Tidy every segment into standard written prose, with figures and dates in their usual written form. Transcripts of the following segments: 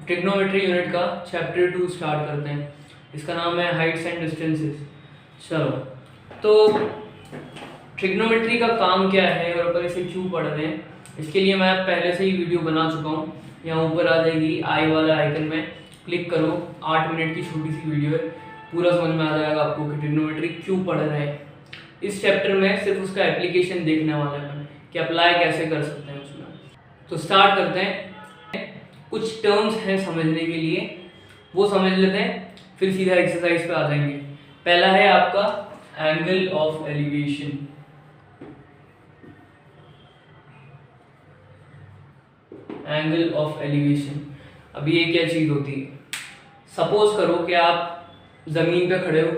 Trigonometry unit का chapter 2 start करते हैं। इसका नाम है हाइट्स एंड डिस्टेंसेस। चलो, तो ट्रिग्नोमेट्री का काम क्या है और अपन इसे क्यों पढ़ रहे हैं, इसके लिए मैं पहले से ही वीडियो बना चुका हूँ। यहाँ ऊपर आ जाएगी आई वाला आइकन में क्लिक करो। 8 मिनट की छोटी सी वीडियो है, पूरा समझ में आ जाएगा आपको कि ट्रिग्नोमेट्री क्यों पढ़ रहे हैं। इस चैप्टर में सिर्फ उसका एप्लीकेशन देखने वाले हैं कि अप्लाई कैसे कर सकते हैं उसमें। तो स्टार्ट करते हैं। कुछ टर्म्स हैं समझने के लिए, वो समझ लेते हैं, फिर सीधा एक्सरसाइज पे आ जाएंगे। पहला है आपका angle of elevation. Angle of elevation, अब ये क्या चीज़ होती है? सपोज करो कि आप ज़मीन पे खड़े हो,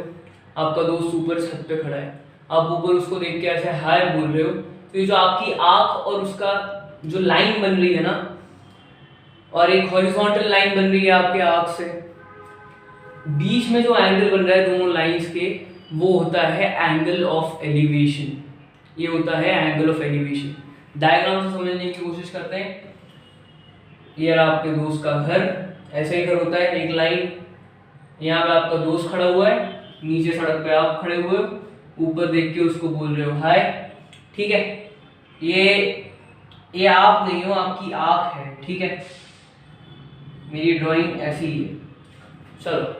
आपका दोस्त ऊपर छत पे खड़ा है, आप ऊपर उसको देख के ऐसे हाय बोल रहे हो, तो ये जो आपकी आँख और उसका जो लाइन बन रही है ना, और एक हॉरिजॉन्टल लाइन बन रही है आपके आँख से, बीच में जो एंगल बन रहा है दोनों लाइंस के, वो होता है एंगल ऑफ एलिवेशन। ये होता है एंगल ऑफ एलिवेशन। डायग्राम से समझने की कोशिश करते हैं। ये रहा आपके दोस्त का घर, ऐसे ही घर होता है, एक लाइन, यहाँ पे आपका दोस्त खड़ा हुआ है, नीचे सड़क पे आप खड़े हुए हो, ऊपर देख के उसको बोल रहे हो हाय, ठीक है। ये आप नहीं हो, आपकी आँख है, ठीक है। मेरी ड्राइंग ऐसी ही है। चलो,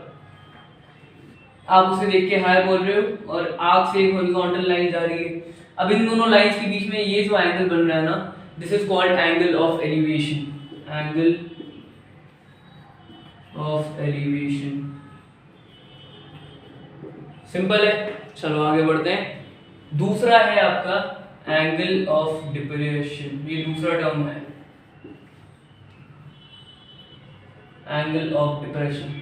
आप उसे देख के हाय बोल रहे हो और आँख से एक हॉरिजॉन्टल लाइन जा रही है। अब इन दोनों लाइंस के बीच में ये जो एंगल बन रहा है ना, this is called angle of elevation. Angle of elevation simple है। चलो आगे बढ़ते हैं। दूसरा है आपका एंगल ऑफ डिप्रेशन। ये दूसरा टर्म है, angle of depression.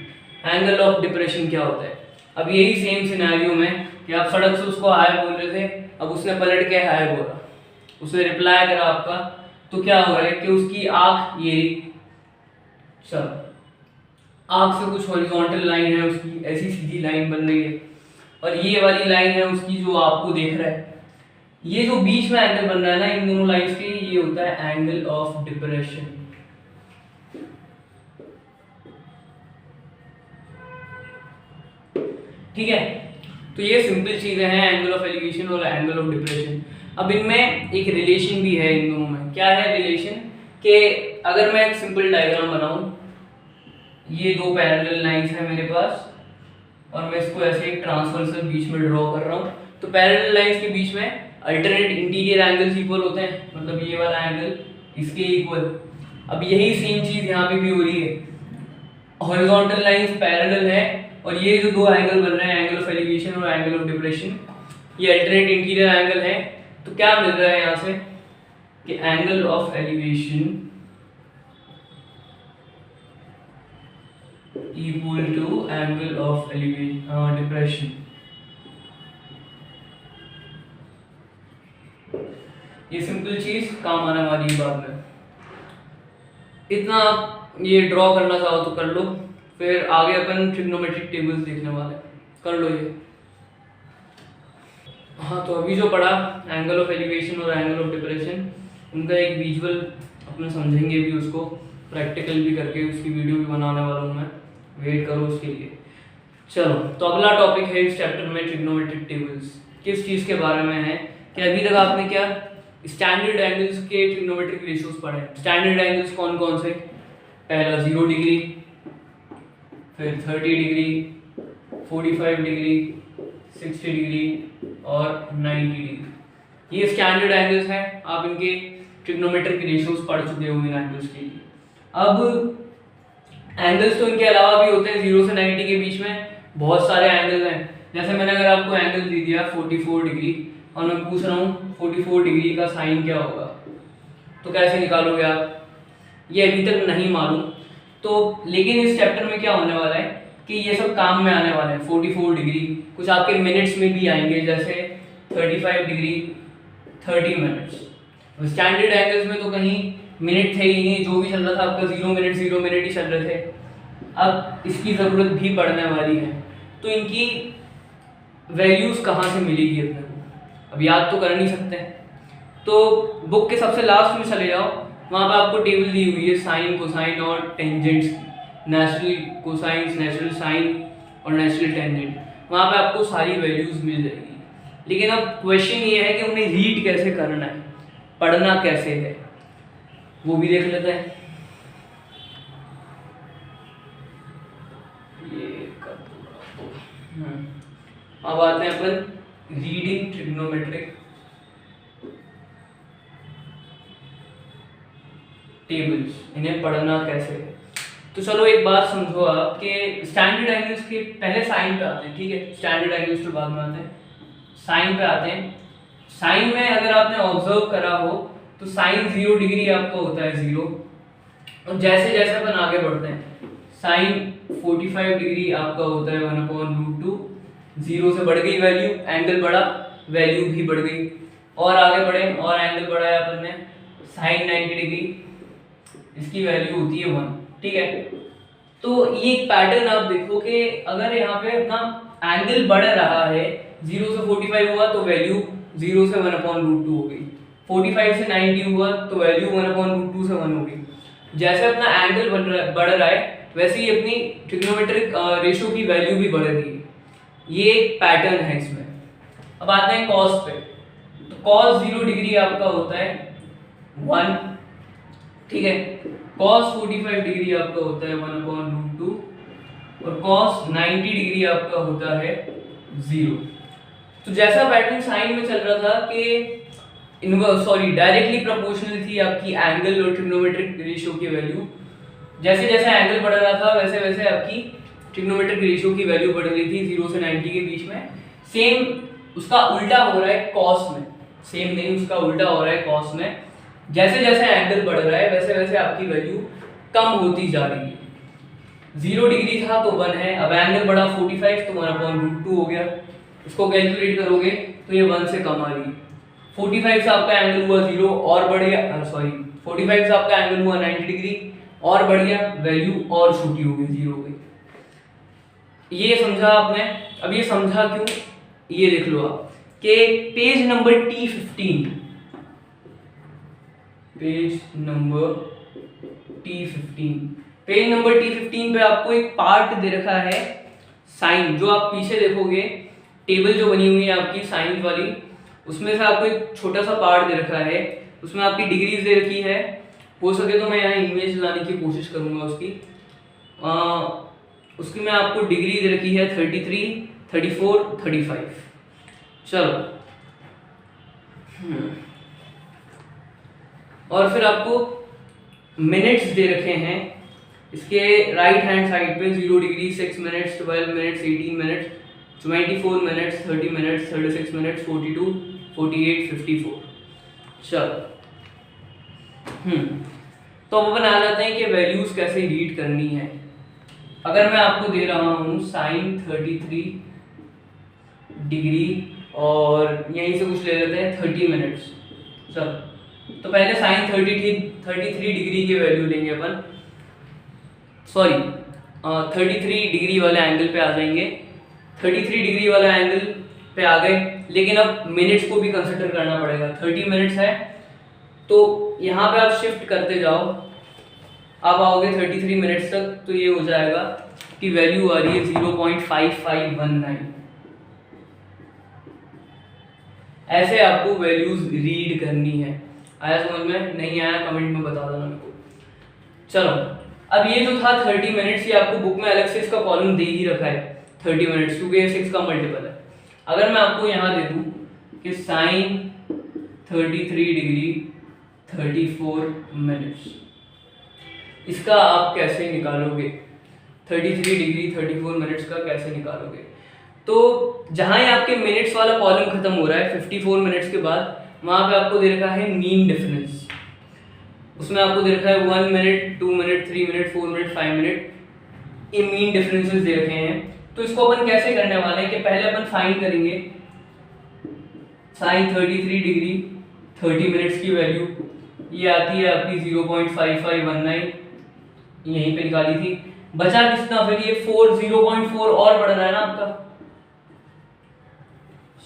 Angle of depression क्या होता है? अब यही सेम सिनेरियो में कि आप सड़क से उसको हाय बोल रहे थे, अब उसने पलट के हाय बोला, उसने रिप्लाई करा आपका, तो क्या हो रहा है कि उसकी आंख, ये सब आंख से कुछ हॉरिजॉन्टल लाइन है उसकी, ऐसी सीधी लाइन बन रही है, और ये वाली लाइन है उसकी जो आपको देख रहा है। ये जो बीच में एंगल बन रहा है ना इन दोनों लाइंस के, ये होता है एंगल ऑफ डिप्रेशन। ठीक है, तो ये सिंपल चीजें हैं, एंगल ऑफ एलिवेशन और एंगल ऑफ डिप्रेशन। अब इनमें एक रिलेशन भी है इन दोनों में। क्या है रिलेशन? कि अगर मैं एक सिंपल डायग्राम बनाऊं, ये दो पैरेलल लाइंस हैं मेरे पास, और मैं इसको ऐसे एक ट्रांसवर्सल बीच में ड्रॉ कर रहा हूं, तो पैरेलल लाइंस के बीच में अल्टरनेट इंटीरियर एंगल्स इक्वल होते हैं, मतलब ये वाला एंगल इसके इक्वल। अब यही सेम चीज यहाँ पे भी हो रही है, हॉरिजॉन्टल लाइंस पैरेलल है, और ये जो दो एंगल बन रहे हैं, एंगल ऑफ एलिवेशन और एंगल ऑफ डिप्रेशन, ये अल्टरनेट इंटीरियर एंगल है। तो क्या मिल रहा है यहाँ से कि angle of elevation equal to angle of depression. ये सिंपल चीज काम आने वाली है बाद में। इतना आप ये ड्रॉ करना चाहो तो कर लो, फिर आगे अपन ट्रिग्नोमेट्रिक टेबल्स देखने वाले हैं, कर लो ये। हाँ, तो अभी जो पढ़ा एंगल ऑफ एलिवेशन और एंगल ऑफ डिप्रेशन, उनका एक विजुअल अपने समझेंगे भी, उसको प्रैक्टिकल भी करके उसकी वीडियो भी बनाने वाला हूँ मैं, वेट करो उसके लिए। चलो, तो अगला टॉपिक है इस चैप्टर में ट्रिग्नोमेट्रिक टेबल्स। किस चीज़ के बारे में है कि अभी तक आपने क्या स्टैंडर्ड एंगल्स के ट्रिग्नोमेट्रिक रेशियोज पढ़े। स्टैंडर्ड एंगल्स कौन कौन से? पहला 0 डिग्री, फिर 30 डिग्री, 45 डिग्री, 60 डिग्री और 90 डिग्री। ये स्टैंडर्ड एंगल्स हैं। आप इनके ट्रिग्नोमेट्रिक रेशियोज पढ़ चुके हो इन एंगल्स के लिए। अब एंगल्स तो इनके अलावा भी होते हैं, 0 से 90 के बीच में बहुत सारे एंगल हैं। जैसे मैंने अगर आपको एंगल दे दिया 44 डिग्री, और मैं पूछ रहा हूँ 44 डिग्री का साइन क्या होगा, तो कैसे निकालोगे आप? ये अभी तक नहीं मालूम। तो लेकिन इस चैप्टर में क्या होने वाला है कि ये सब काम में आने वाले हैं। 44 डिग्री कुछ आपके मिनट्स में भी आएंगे, जैसे 35 डिग्री 30 मिनट्स। स्टैंडर्ड एंगल्स में तो कहीं मिनट थे ही नहीं, जो भी चल रहा था आपका 0 मिनट ही चल रहे थे। अब इसकी ज़रूरत भी पड़ने वाली है, तो इनकी वैल्यूज़ कहाँ से मिलेगी अपने को? अब याद तो कर नहीं सकते, तो बुक के सबसे लास्ट में चले जाओ, वहाँ पे आपको टेबल दी हुई है साइन, कोसाइन और टेंजेंट्स की, नेचुरल कोसाइन, नेचुरल साइन और नेचुरल टेंजेंट, वहाँ पे आपको सारी वैल्यूज मिल जाएगी। लेकिन अब क्वेश्चन ये है कि उन्हें रीड कैसे करना है, पढ़ना कैसे है, वो भी देख लेते हैं। ये कर दो। अब आते हैं अपन रीडिंग ट्रिग्नोमेट्रिक टेबल्स, इन्हें पढ़ना कैसे है। तो चलो एक बात समझो आप कि स्टैंडर्ड एंगल्स के पहले साइन पे आते हैं, ठीक है, स्टैंडर्ड एंगल्स के बाद में आते हैं साइन पे आते हैं। साइन में अगर आपने ऑब्जर्व करा हो तो साइन 0 डिग्री आपका होता है 0, और जैसे जैसे अपन आगे बढ़ते हैं साइन 45 डिग्री आपका होता है 1/√2, 0 से बढ़ गई वैल्यू, एंगल बढ़ा, वैल्यू भी बढ़ गई, और आगे बढ़े और एंगल बढ़ाया अपन ने, साइन 90 डिग्री, इसकी वैल्यू होती है 1, ठीक है। तो ये एक पैटर्न आप देखो कि अगर यहाँ पे अपना एंगल बढ़ रहा है, 0 से 45 हुआ तो वैल्यू 0 से 1/√2 हो गई, 45 से 90 हुआ तो वैल्यू 1/√2 से 1 हो गई। जैसे अपना एंगल बढ़ रहा है वैसे ही अपनी ट्रिग्नोमेट्रिक रेशियो की वैल्यू भी बढ़ रही है, ये एक पैटर्न है इसमें। अब आते हैं कॉस पे, तो कॉस 0 डिग्री आपका होता है 1, ठीक है, कॉस 45 डिग्री आपका होता है 1/√2, और कॉस 90 डिग्री आपका होता है 0। तो जैसा पैटर्न साइन में चल रहा था कि डायरेक्टली प्रोपोर्शनल थी आपकी एंगल और ट्रिग्नोमेट्रिक रेशियो की वैल्यू, जैसे जैसे एंगल बढ़ रहा था वैसे वैसे आपकी ट्रिग्नोमेट्रिक रेशियो की वैल्यू बढ़ रही थी 0 से 90 के बीच में। सेम उसका उल्टा हो रहा है कॉस में, सेम नहीं उसका उल्टा हो रहा है कॉस में, जैसे जैसे एंगल बढ़ रहा है वैसे वैसे आपकी वैल्यू कम होती जा रही है। 0 डिग्री था तो 1 है, अब एंगल बढ़ा 45 तो 1/√2 हो गया, इसको कैलकुलेट करोगे तो ये 1 से कम आ रही है। 45 से आपका एंगल हुआ 0 और बढ़ गया, 45 से आपका एंगल हुआ 90 डिग्री और बढ़ गया, वैल्यू और छोटी हो गई, 0 हो गई। ये समझा आपने। अब ये समझा क्यों, ये देख लो आप कि page number T15, page number T15 पे आपको एक पार्ट दे रखा है साइन, जो आप पीछे देखोगे टेबल जो बनी हुई है आपकी साइन वाली, उसमें से आपको एक छोटा सा पार्ट दे रखा है, उसमें आपकी डिग्रीज दे रखी है। हो सके तो मैं यहाँ इमेज लाने की कोशिश करूंगा उसकी मैं आपको डिग्री दे रखी है 33, 34, 35। चलो और फिर आपको मिनट्स दे रखे हैं इसके राइट हैंड साइड पे, 0 degree, 6 minutes, 12 minutes, 18 minutes, 24 minutes, 30 minutes, 36 minutes, 42, 48, 54। चलो तो अब अपन आ जाते हैं कि वैल्यूज कैसे रीड करनी है। अगर मैं आपको दे रहा हूँ साइन 33 डिग्री और यहीं से कुछ ले लेते हैं 30 मिनट्स, चलो तो पहले साइन 33 डिग्री की वैल्यू लेंगे अपन, 33 डिग्री वाले एंगल पे आ जाएंगे। 33 डिग्री वाला एंगल पे आ गए, लेकिन अब मिनट्स को भी कंसिडर करना पड़ेगा। 30 मिनट्स है तो यहाँ पे आप शिफ्ट करते जाओ, आप आओगे 33 मिनट्स तक, तो ये हो जाएगा कि वैल्यू आ रही है 0.5519। ऐसे आपको वैल्यूज रीड करनी है। आया समझ में? नहीं आया कमेंट में बता देना मेरे को। चलो अब ये जो था 30 मिनट्स, ये आपको बुक में अलग से इसका कॉलम दे ही रखा है 30 मिनट्स, क्योंकि ये 6 का मल्टीपल है। अगर मैं आपको यहाँ दे दूँ कि साइन 33 डिग्री 34 मिनट्स, इसका आप कैसे निकालोगे? 33 डिग्री 34 मिनट्स का कैसे निकालोगे? तो जहाँ ही आपके मिनट्स वाला कॉलम खत्म हो रहा है 54 मिनट्स के बाद, वहाँ पे आपको दे रखा है मीन डिफरेंस। उसमें आपको दे रखा है 1 minute, 2 minute, 3 minute, 4 minute, 5 minute, ये मीन डिफरेंसेस दे रखे हैं। तो इसको अपन कैसे करने वाले हैं कि पहले अपन फाइंड करेंगे साइन 33 डिग्री 30 मिनट्स की वैल्यू, ये आती है आपकी 0.5519, यहीं पे निकाली थी। बचा कितना फिर? ये 0.4 और बढ़ रहा है ना आपका,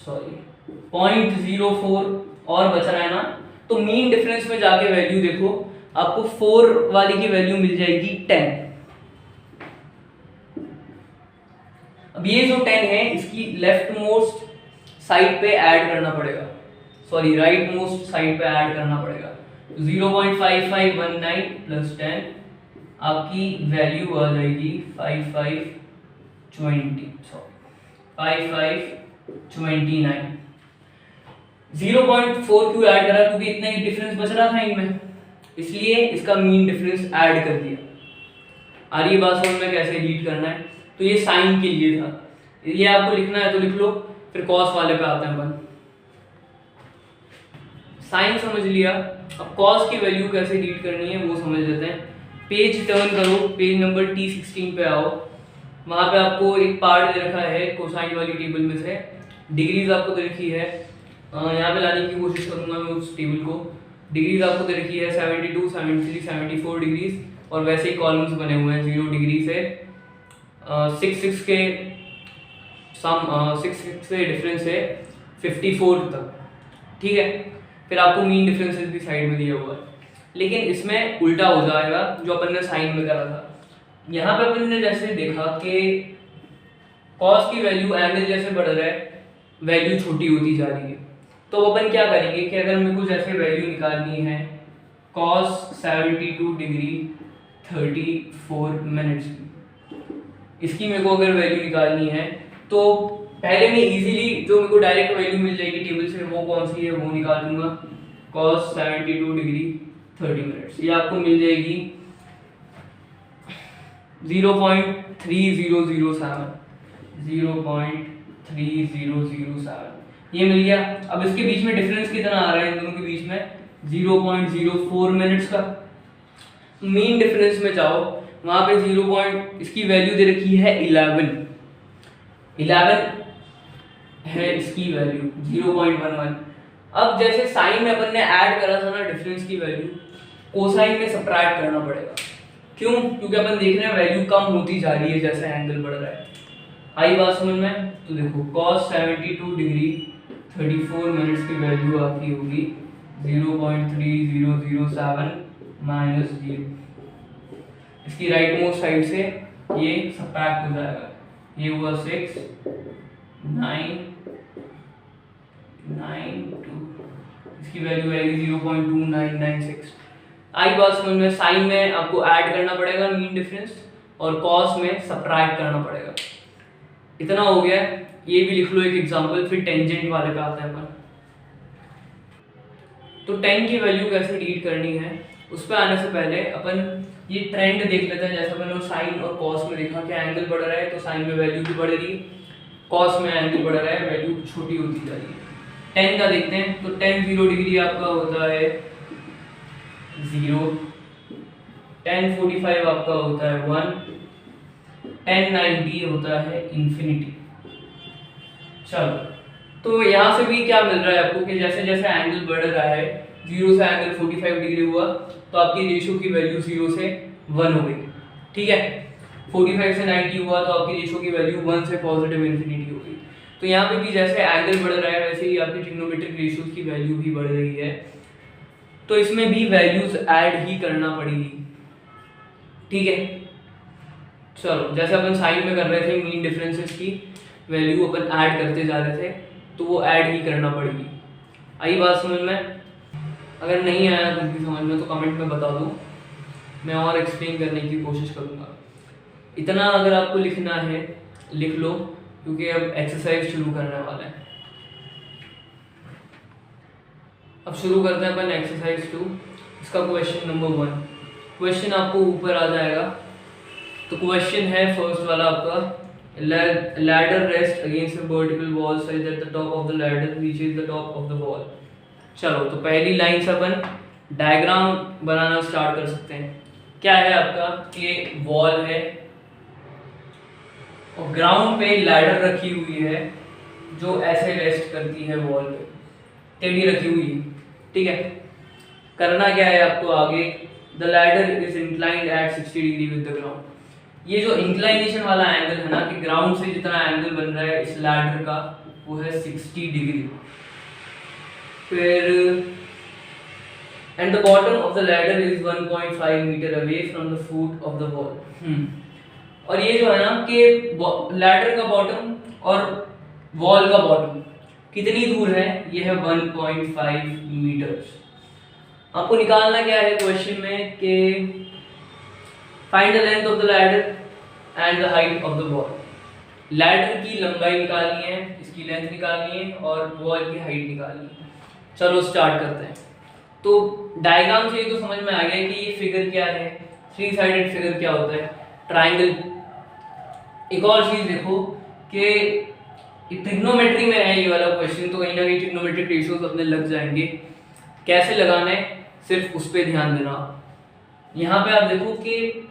0.04 और बच रहा है ना। तो मीन डिफरेंस में जाके वैल्यू देखो आपको 4 वाली की वैल्यू मिल जाएगी 10। अब ये जो 10 है इसकी लेफ्ट मोस्ट साइड पे ऐड करना पड़ेगा, सॉरी राइट मोस्ट साइड पे ऐड करना पड़ेगा। 0.5519 प्लस 10 आपकी वैल्यू आ जाएगी 5529। 0.4 क्यों ऐड करा, क्योंकि इतना ही डिफरेंस बच रहा था इनमें, इसलिए इसका मीन डिफरेंस ऐड कर दिया। आ रही बात समझ में कैसे रीड करना है। तो ये साइन के लिए था, ये आपको लिखना है तो लिख लो, फिर कॉस वाले पे आते हैं अपन। साइन समझ लिया, अब कॉस की वैल्यू कैसे रीड करनी है वो समझ लेते हैं। पेज टर्न करो, पेज नंबर T16 पे आओ, वहां पे आपको एक पार्ट दे रखा है कोसाइन वाली टेबल में से, डिग्रीज आपको दे रखी है, यहाँ पे लाने की कोशिश करूंगा मैं उस टेबल को। डिग्रीज आपको दे रखी है 72, 73, 74 डिग्रीज, और वैसे ही कॉलम्स बने हुए हैं 0 डिग्री से 6 के सम 6 से डिफरेंस है 54 तक, ठीक है। फिर आपको मीन डिफरेंसेस भी साइड में दिया हुआ है, लेकिन इसमें उल्टा हो जाएगा जो अपन ने साइन में करा था। यहाँ पे अपन ने जैसे देखा कि कॉस की वैल्यू एंगल जैसे बढ़ रहा है वैल्यू छोटी होती जा रही है, तो अपन क्या करेंगे कि अगर मेरे को जैसे वैल्यू निकालनी है cos 72 डिग्री 34 मिनट्स की, इसकी मेरे को अगर वैल्यू निकालनी है तो पहले मैं इजीली जो मेरे को डायरेक्ट वैल्यू मिल जाएगी टेबल से वो कौन सी है वो निकाल दूंगा, cos 72 डिग्री 30 मिनट्स, ये आपको मिल जाएगी 0.3007 ये मिल गया। अब इसके बीच में डिफरेंस कितना आ रहा है इन दोनों के बीच में 0.04 मिनट्स का। मीन डिफरेंस में जाओ, वहां पे इसकी वैल्यू दे रखी है 11 है इसकी वैल्यू 0.11। अब जैसे साइन में अपन ने ऐड करा था ना डिफरेंस की वैल्यू, कोसाइन में सबट्रैक्ट करना पड़ेगा। क्यों? क्योंकि अपन देख रहे हैं वैल्यू कम होती जा रही है जैसे एंगल बढ़ रहा है। आई बात समझ में? तो देखो cos 72 डिग्री 34 मिनट्स की वैल्यू आपकी होगी 0.3007 माइनस 0। इसकी राइट मोस्ट साइड से ये सबट्रैक्ट हो जाएगा, ये हुआ 6 9 2, इसकी वैल्यू आएगी 0.2996। आई बात समझ में? साइन में आपको ऐड करना पड़ेगा मीन डिफरेंस और कॉस में सबट्रैक्ट करना पड़ेगा। इतना हो गया, ये भी लिख लो एक एग्जांपल, फिर टेंजेंट वाले पे आते हैं अपन। तो tan की वैल्यू कैसे रीड करनी है उस पर आने से पहले अपन ये ट्रेंड देख लेते हैं। जैसा मैंने साइन और कॉस में देखा कि एंगल बढ़ रहा है तो साइन में वैल्यू भी बढ़ रही है, कॉस में एंगल बढ़ रहा है वैल्यू छोटी होती जा रही है। tan का देखते हैं, तो tan 0 डिग्री आपका होता है 0, tan 45 आपका होता है 1, tan 90 होता है इंफिनिटी। चलो, तो यहाँ से भी क्या मिल रहा है आपको कि जैसे जैसे एंगल बढ़ रहा है 0 से एंगल 45 डिग्री हुआ तो आपकी रेशियो की वैल्यू 0 से 1 हो गई, ठीक है। 45 से 90 हुआ तो आपकी रेशियो की वैल्यू 1 से पॉजिटिव इंफिनिटी हो गई। तो यहाँ पे भी जैसे एंगल बढ़ रहा है वैसे ही आपकी ट्रिग्नोमेट्रिक रेशियोज की वैल्यू भी बढ़ रही है, तो इसमें भी वैल्यूज ऐड ही करना पड़ेगी, ठीक है। चलो, जैसे अपन साइन में कर रहे थे मीन डिफरेंसेस की वैल्यू अपन ऐड करते जा रहे थे, तो वो ऐड ही करना पड़ेगी। आई बात समझ में? अगर नहीं आया कुछ भी समझ में तो कमेंट में बता दो, मैं और एक्सप्लेन करने की कोशिश करूँगा। इतना अगर आपको लिखना है लिख लो, क्योंकि अब एक्सरसाइज शुरू करने वाला है। अब शुरू करते हैं अपन एक्सरसाइज 2। इसका क्वेश्चन नंबर 1, क्वेश्चन आपको ऊपर आ जाएगा। तो क्वेश्चन है फर्स्ट वाला आपका, ladder rests against a vertical wall such that the top of the ladder reaches the top of the wall। चलो, तो पहली लाइन से अपन डायग्राम बनाना स्टार्ट कर सकते हैं। क्या है आपका कि वॉल है और ग्राउंड पे लैडर रखी हुई है जो ऐसे रेस्ट करती है वॉल पे, टेढ़ी रखी हुई है, ठीक है। करना क्या है आपको आगे, the ladder is inclined eight 60 degree with the ground. ये जो इंक्लाइनेशन वाला एंगल है ना कि ग्राउंड से जितना एंगल बन रहा है इस लैडर का वो है 60 डिग्री। फिर and the bottom of the ladder is 1.5 meter away from the foot of the wall. और ये जो है ना कि लैडर का बॉटम और वॉल का बॉटम कितनी दूर है, ये है 1.5 मीटर्स। आपको निकालना क्या है क्वेश्चन में कि find the length of the ladder and the height of the wall. Ladder की लंबाई निकालनी है, इसकी लेंथ निकालनी है और वॉल की हाइट निकालनी है। चलो स्टार्ट करते हैं। तो डायग्राम से तो समझ में आ गया कि ये फिगर क्या है, थ्री साइडेड फिगर क्या होता है, ट्राइंगल। एक और चीज देखो कि ट्रिग्नोमेट्री में है ये वाला क्वेश्चन, तो कहीं ना कहीं ट्रिग्नोमेट्रिक रेशियोज अपने लग जाएंगे। कैसे लगाना है सिर्फ उस पर ध्यान देना। यहाँ पे आप देखो कि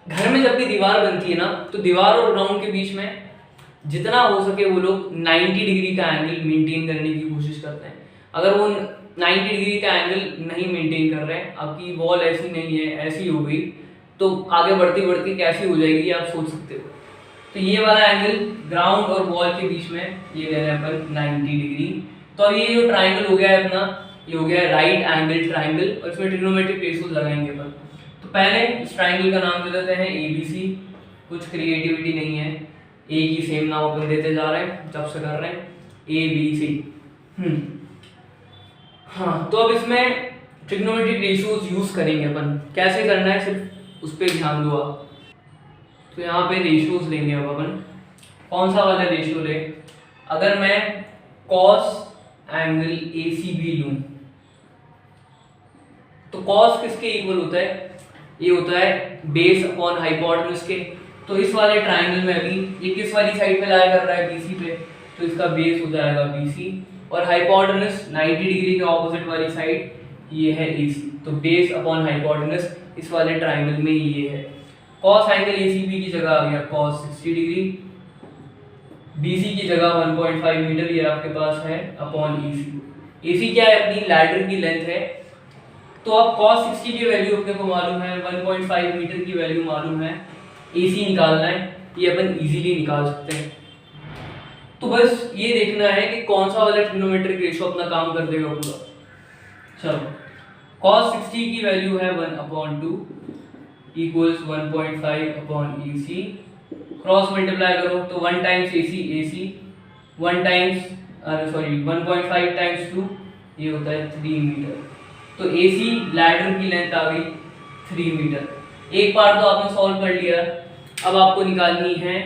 घर में जब भी दीवार बनती है ना, तो दीवार और ग्राउंड के बीच में जितना हो सके वो लोग 90 डिग्री का एंगल मेंटेन करने की कोशिश करते हैं। अगर वो 90 डिग्री का एंगल नहीं मेंटेन कर रहे हैं, आपकी वॉल ऐसी नहीं है, ऐसी हो गई, तो आगे बढ़ती बढ़ती कैसी हो जाएगी आप सोच सकते हो। तो ये वाला एंगल ग्राउंड और वॉल के बीच में ये ले रहे हैं अपन 90 डिग्री। तो अब ये जो ट्राइंगल हो गया है अपना, ये हो गया राइट एंगल ट्राइंगल, और इसमें ट्रिग्नोमेट्रिक रेशियोज लगाएंगे अपन। तो पहले इस ट्राइंगल का नाम दे देते हैं ABC। कुछ क्रिएटिविटी नहीं है, एक ही सेम नाम अपन देते जा रहे हैं जब से कर रहे हैं, ABC। हाँ, तो अब इसमें ट्रिग्नोमेट्रिक रेशियोज यूज करेंगे अपन। कैसे करना है सिर्फ उस पर ध्यान दो आप। तो यहाँ पे रेशियोज लेंगे अब अपन। कौन सा वाला रेशियो ले, अगर मैं कॉस एंगल ACB लूं, तो कॉस किसके इक्वल होता है, ये होता है बेस अपॉन हाइपोटेन्यूज के। तो इस वाले ट्राइंगल में अभी ये किस वाली साइड पे लाया कर रहा है, BC पे, तो इसका बेस हो जाएगा BC, और हाइपोटेन्यूज 90 डिग्री के ऑपोजिट वाली साइड ये है AC। तो बेस अपॉन हाइपोटेन्यूज इस वाले ट्राइंगल में ये है। कॉस एंगल ACB की जगह आ गया कॉस 60 डिग्री, BC की जगह 1.5 मीटर ये आपके पास है अपॉन AC क्या है, अपनी लैडर की लेंथ है। तो अब cos 60 की वैल्यू अपने को मालूम है, 1.5 मीटर की वैल्यू मालूम है, AC निकालना है, ये अपन इजीली निकाल सकते हैं। तो बस ये देखना है कि कौन सा वाला ट्रिग्नोमेट्रिक रेशियो अपना काम कर देगा पूरा। चलो, cos 60 की वैल्यू है 1/2 equals 1.5 upon AC। Cross multiply करो तो 1 टाइम्स AC 1 टाइम्स 1.5 टाइम्स 2 ये होता है 3 मीटर। तो AC लैडर की लेंथ आ गई 3 मीटर। एक पार्ट तो आपने सॉल्व कर लिया। अब आपको निकालनी है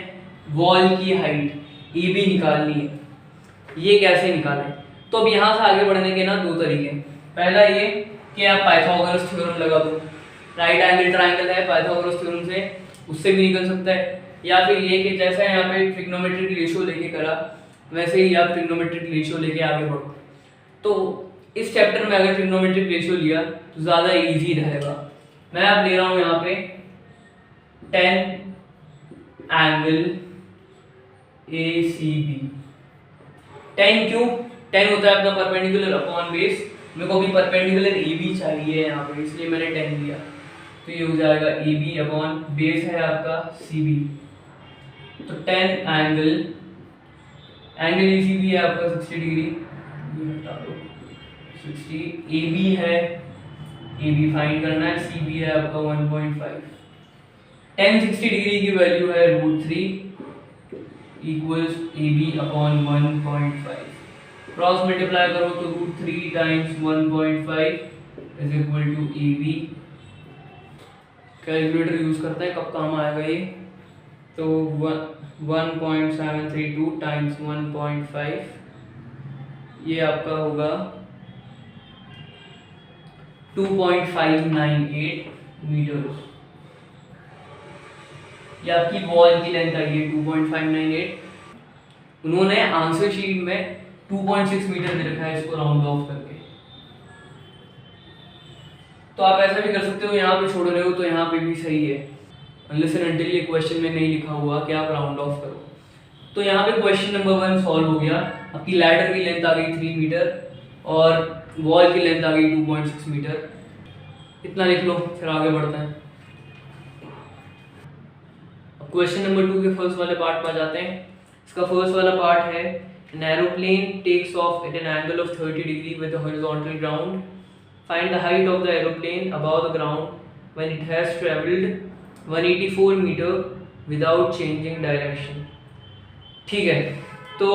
वॉल की हाइट, AB निकालनी है। ये कैसे निकालें, तो अब यहाँ से आगे बढ़ने के ना दो तरीके। पहला ये कि आप पाइथागोरस थ्योरम लगा दो, राइट एंगल ट्राइंगल है, पाइथागोरस थ्योरम से उससे भी निकल सकता है। या फिर ये कि जैसे यहाँ पे ट्रिग्नोमेट्रिक रेशियो लेके करा, वैसे ही आप ट्रिग्नोमेट्रिक रेशियो लेके आगे बढ़ो। तो इस चैप्टर में अगर ट्रिग्नोमेट्रिक रेशियो लिया तो ज़्यादा इजी रहेगा। मैं अब ले रहा हूँ यहाँ पे 10 एंगल ACB। 10 क्यों, 10 होता है अपना परपेंडिकुलर अपॉन बेस, मेरे को भी परपेंडिकुलर AB चाहिए यहाँ पे, इसलिए मैंने 10 लिया। तो ये हो जाएगा AB अपॉन बेस है आपका CB। तो 10 एंगल ACB है आपका 60 डिग्री, ये हटा दो 60। AB है, AB फाइंड करना है, CB है आपका 1.5। 10 60 डिग्री की वैल्यू है √3 equals AB upon 1.5। Cross multiply करो तो √3 times 1.5 is equal to AB। Calculator use करते हैं, कब काम आएगा ये, तो 1.732 टाइम्स 1.5 ये आपका होगा 2.598 मीटर। ये आपकी वॉल की लेंथ आई है 2.598। उन्होंने आंसर शीट में 2.6 मीटर दे रखा है, इसको राउंड ऑफ करके। तो आप ऐसा भी कर सकते हो, यहाँ पे छोड़ रहे हो तो यहाँ पे भी सही है, अनलेस एंड अनटिल ये क्वेश्चन में नहीं लिखा हुआ कि आप राउंड ऑफ करो। तो यहाँ पे क्वेश्चन नंबर 1 सॉल्व हो गया। आपकी लैडर की लेंथ आ गई 3 मीटर और वॉल की लेंथ आ गई 2.6 मीटर। इतना लिख लो, फिर आगे बढ़ते हैं। अब क्वेश्चन नंबर 2 के फर्स्ट वाले पार्ट में आ जाते हैं। इसका फर्स्ट वाला पार्ट है, an aeroplane takes off at an angle of 30 degree with a horizontal ground find the height of the aeroplane above the ground when it has travelled 184 metre without changing direction. ठीक है, तो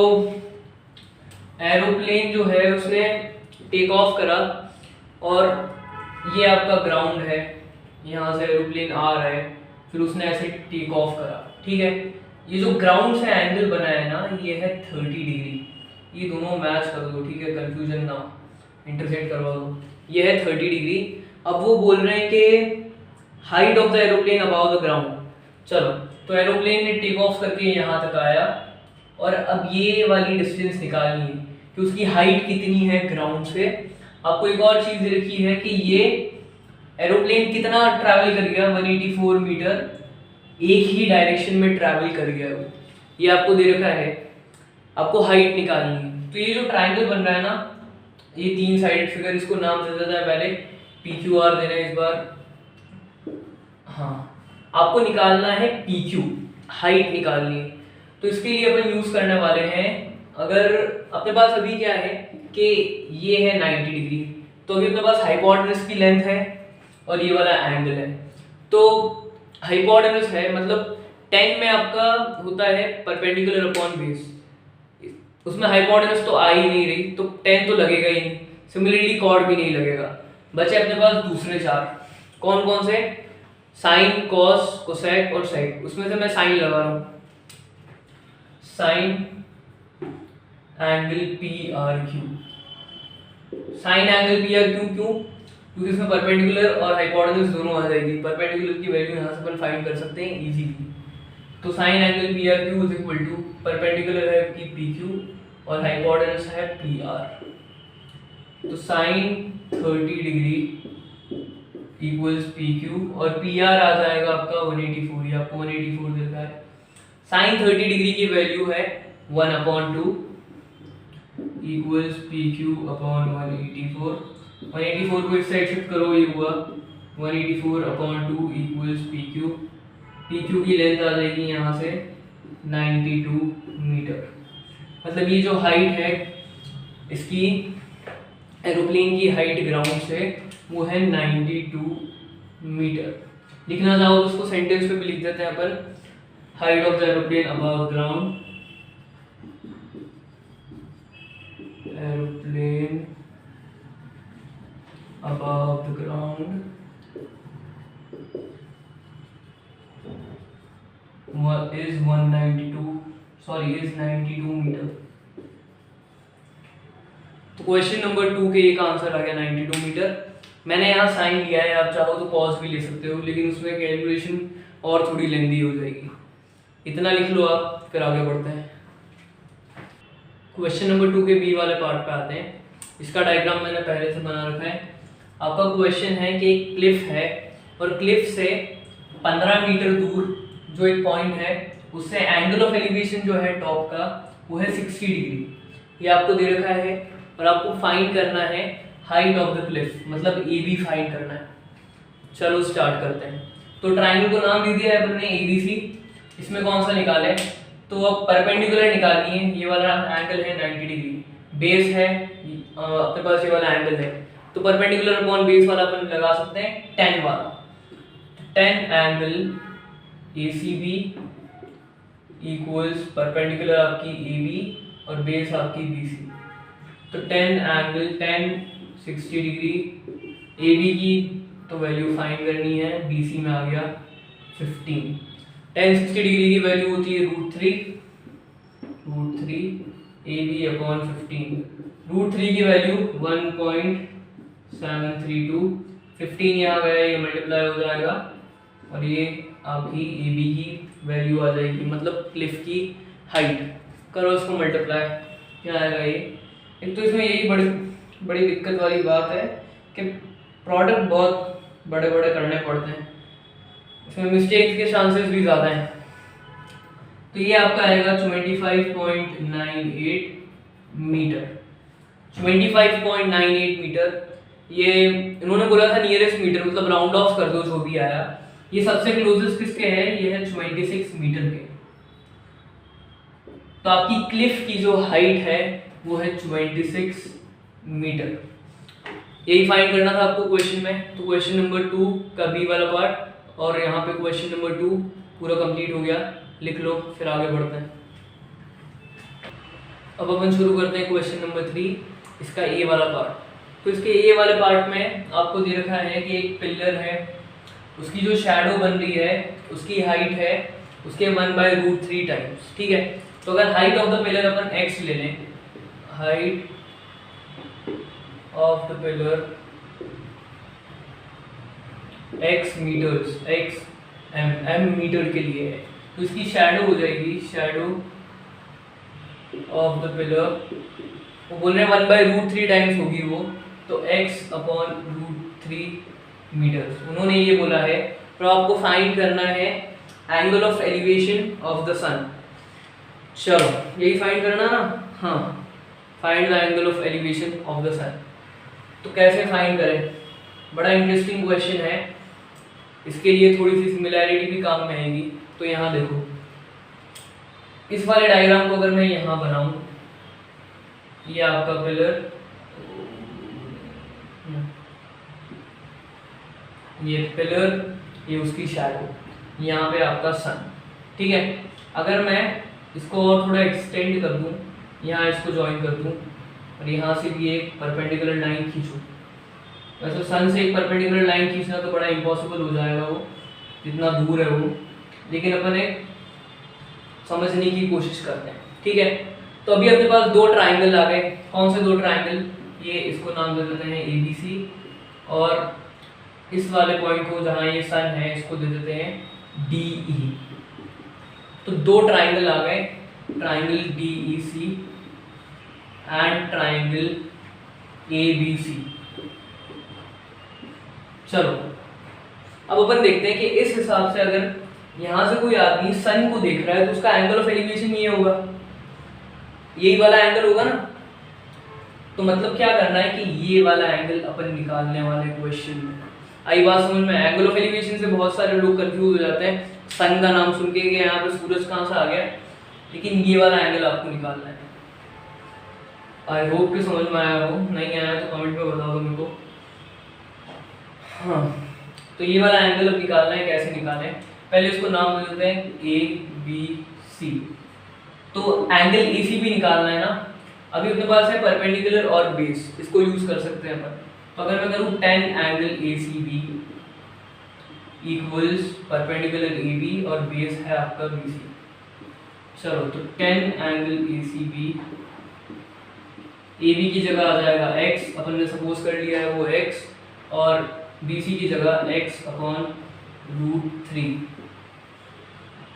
aeroplane जो है उसने take off करा और ये आपका ग्राउंड है, यहाँ से एरोप्लेन आ रहा है, फिर उसने ऐसे टेक ऑफ करा। ठीक है, ये जो ग्राउंड से एंगल बना है ना, ये है 30 डिग्री। ये दोनों मैच कर दो, ठीक है, कंफ्यूजन ना, इंटरसेक्ट करवा दो। ये है 30 डिग्री। अब वो बोल रहे हैं कि height of the aeroplane above the ground. चलो, तो एरोप्लेन ने टेक ऑफ करके यहाँ तक आया और अब ये वाली डिस्टेंस निकालनी है कि उसकी हाइट कितनी है ग्राउंड से। आपको एक और चीज़ दे रखी है कि ये एरोप्लेन कितना ट्रैवल कर गया, 184 मीटर एक ही डायरेक्शन में ट्रैवल कर गया वो, ये आपको दे रखा है। आपको हाइट निकालनी है। तो ये जो ट्रायंगल बन रहा है ना, ये 3 साइडेड फिगर, इसको नाम दे देता है पहले PQR देना है इस बार। हाँ, आपको निकालना है PQ, हाइट निकालनी है। तो इसके लिए अपन यूज करने वाले हैं, अगर अपने पास अभी क्या है कि ये है 90 डिग्री, तो अभी अपने पास हाइपोटेनस की लेंथ है और ये वाला एंगल है। तो हाइपोटेनस है मतलब 10 में आपका होता है परपेंडिकुलर अपॉन बेस, उसमें हाइपोटेनस तो आ ही नहीं रही, तो 10 तो लगेगा ही नहीं। सिमिलरली कॉर्ड भी नहीं लगेगा। बचे अपने पास दूसरे 4, कौन कौन से, साइन, कॉस, कोसेक और सेक। उसमें से मैं साइन लगा रहा हूँ, sign angle PRQ। Sign angle PRQ क्यों? क्योंकि इसमें परपेंडिकुलर और हाइपोटेनस दोनों आ जाएगी। परपेंडिकुलर की वैल्यू यहाँ से अपन फाइंड कर सकते हैं इजीली। तो sine angle PRQ is equal to, perpendicular है कि PQ और हाइपोटेनस है PR। तो साइन 30 डिग्री इक्वल्स PQ और PR आ जाएगा आपका 184। ये आपको 184 दे रखा है। साइन 30 डिग्री की वैल्यू है 1/2 इक्वल्स PQ अपॉन 184। 184 को इस साइड शिफ्ट करो, ये हुआ 184/2 इक्वल्स PQ। PQ की लेंथ आ जाएगी यहाँ से 92 मीटर। मतलब ये जो हाइट है इसकी, एरोप्लेन की हाइट ग्राउंड से, वो है 92 मीटर। लिखना चाहो तो उसको सेंटेंस में भी लिख देते हैं अपन, height of the aeroplane above ground, aeroplane above the ground is 92 metre. तो क्वेश्चन नंबर 2 के एक आंसर आ गया 92 मीटर। मैंने यहाँ साइन लिया है, आप चाहो तो पॉज भी ले सकते हो, लेकिन उसमें कैलकुलेशन और थोड़ी लेंदी हो जाएगी। इतना लिख लो आप, फिर आगे बढ़ते हैं। क्वेश्चन नंबर 2 के बी वाले पार्ट पे आते हैं। इसका डायग्राम मैंने पहले से बना रखा है। आपका क्वेश्चन है कि एक क्लिफ है और क्लिफ से 15 मीटर दूर जो एक पॉइंट है, उससे एंगल ऑफ एलिवेशन जो है टॉप का, वो है 60 डिग्री। ये आपको दे रखा है और आपको फाइंड करना है हाइट ऑफ द क्लिफ, मतलब AB फाइंड करना है। चलो स्टार्ट करते हैं। तो ट्रायंगल को नाम दे दिया है अपन ने ABC। इसमें कौन सा निकाले, तो अब परपेंडिकुलर निकालनी है। ये वाला एंगल है 90 डिग्री, बेस है अपने पास, ये वाला एंगल है, तो परपेंडिकुलर अपॉन बेस वाला अपन लगा सकते हैं 10 वाला। 10 एंगल ACB इक्वल्स परपेंडिकुलर आपकी AB और बेस आपकी BC। तो 10 एंगल 10 60 डिग्री, AB की तो वैल्यू फाइंड करनी है, BC में आ गया 15। 10 60 डिग्री की वैल्यू होती है √3 AB अपॉन 15। √3 की वैल्यू 1.732, 15 यहाँ गया, ये मल्टीप्लाई हो जाएगा और ये आपकी AB की वैल्यू आ जाएगी, मतलब क्लिफ की हाइट। करो इसको मल्टीप्लाई, क्या आएगा ये। एक तो इसमें यही बड़ी दिक्कत वाली बात है कि प्रोडक्ट बहुत बड़े बड़े करने पड़ते हैं, इसमें मिस्टेक्स के चांसेस भी ज़्यादा हैं। तो ये आपका आएगा 25.98 मीटर। 25.98 मीटर, ये इन्होंने बोला था नियरेस्ट मीटर, मतलब राउंड ऑफ कर दो जो भी आया। ये सबसे क्लोजेस्ट किसके है, ये है 26 मीटर के। तो आपकी क्लिफ की जो हाइट है वो है 26 मीटर। यही फाइंड करना था आपको क्वेश्चन में। तो क्वेश्चन नंबर 2 का बी वाला पार्ट और यहाँ पे क्वेश्चन नंबर 2 पूरा कंप्लीट हो गया। लिख लो, फिर आगे बढ़ते हैं। अब अपन शुरू करते हैं क्वेश्चन नंबर 3, इसका ए वाला पार्ट। तो इसके ए वाले पार्ट में आपको दे रखा है कि एक पिलर है, उसकी जो शैडो बन रही है उसकी हाइट है उसके 1/√3 टाइम्स। ठीक है, तो अगर हाइट ऑफ द पिलर अपन x ले लें, height of the pillar x metres, x m metre के लिए है, तो इसकी शैडो हो जाएगी, शैडो ऑफ द पिलर, वो बोल रहे हैं 1/√3 टाइम्स होगी वो, तो x/√3 मीटर्स उन्होंने ये बोला है। तो आपको फाइंड करना है angle of elevation of the sun. चलो यही फाइंड करना ना, हाँ, find the angle of elevation of the sun. तो कैसे फाइंड करें, बड़ा इंटरेस्टिंग क्वेश्चन है, इसके लिए थोड़ी सी सिमिलैरिटी भी काम में आएगी। तो यहाँ देखो, इस वाले डायग्राम को अगर मैं यहाँ बनाऊं, ये आपका पिलर, ये पिलर, ये उसकी शैडो, यहाँ पे आपका सन। ठीक है, अगर मैं इसको और थोड़ा एक्सटेंड कर दूं, यहाँ इसको ज्वाइन कर दूं और यहाँ से भी एक परपेंडिकुलर लाइन खींचूं। वैसे सन से एक परपेंडिकुलर लाइन खींचना तो बड़ा इम्पॉसिबल हो जाएगा वो, जितना दूर है वो, लेकिन अपन एक समझने की कोशिश करते हैं। ठीक है, तो अभी अपने पास दो ट्राइंगल आ गए। कौन से दो ट्राइंगल, ये इसको नाम दे देते हैं ABC, और इस वाले पॉइंट को जहाँ ये सन है इसको दे देते हैं DE। तो दो ट्राइंगल आ गए, triangle DEC and triangle ABC। चलो अब अपन देखते हैं कि इस हिसाब से अगर यहाँ से कोई आदमी सन को देख रहा है तो उसका एंगल ऑफ एलिवेशन ये होगा, यही वाला एंगल होगा ना। तो मतलब क्या करना है कि ये वाला एंगल अपन निकालने वाले क्वेश्चन में। आई बात समझ में? एंगल ऑफ एलिवेशन से बहुत सारे लोग कंफ्यूज हो जाते हैं, सन का नाम सुन के कि यहाँ पे सूरज कहाँ से आ गया, लेकिन ये वाला एंगल आपको निकालना है। आई होप कि समझ में आया हो, नहीं आया तो कमेंट में बता दो मेरे को। हाँ, तो ये वाला एंगल अब निकालना है, कैसे निकालें? पहले इसको नाम दे देते हैं ABC। तो एंगल ACB निकालना है ना। अभी अपने पास है परपेंडिकुलर और बेस, इसको यूज कर सकते हैं अपन। तो अगर मैं करूँ 10 angle ACB equals perpendicular AB और बेस है आपका BC। चलो, तो 10 एंगल ACB, AB की जगह आ जाएगा x, अपन ने सपोज कर लिया है वो x, और BC की जगह x/√3।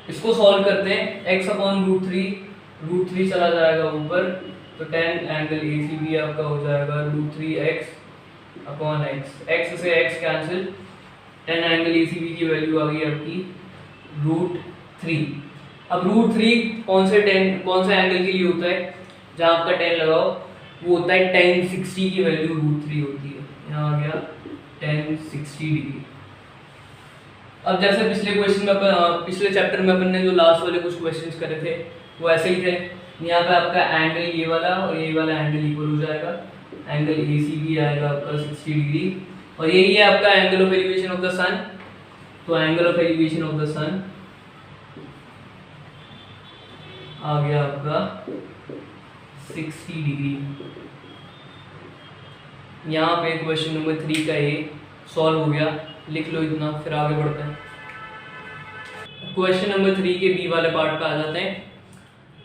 इसको सॉल्व करते हैं, x/√3 चला जाएगा ऊपर, तो 10 एंगल ACB आपका हो जाएगा √3x/x, x से x कैंसिल, 10 एंगल ACB की वैल्यू आ गई आपकी √3। अब √3 कौन से एंगल के लिए होता है, जहाँ आपका 10 लगाओ वो होता है tan 60 की वैल्यू √3 होती है। यहाँ आ गया tan 60 डिग्री। अब जैसे पिछले चैप्टर में अपन ने जो लास्ट वाले कुछ क्वेश्चंस करे थे वो ऐसे ही थे। यहाँ पे आपका एंगल ये वाला और ये वाला एंगल इक्वल हो जाएगा, एंगल ACB आएगा आपका 60 डिग्री, और यही है आपका angle of elevation of the sun. तो angle of elevation of the sun आ गया आपका 60 डिग्री। यहाँ पे क्वेश्चन नंबर 3 का ये सॉल्व हो गया, लिख लो इतना, फिर आगे बढ़ते हैं। क्वेश्चन नंबर 3 के बी वाले पार्ट पे आ जाते हैं।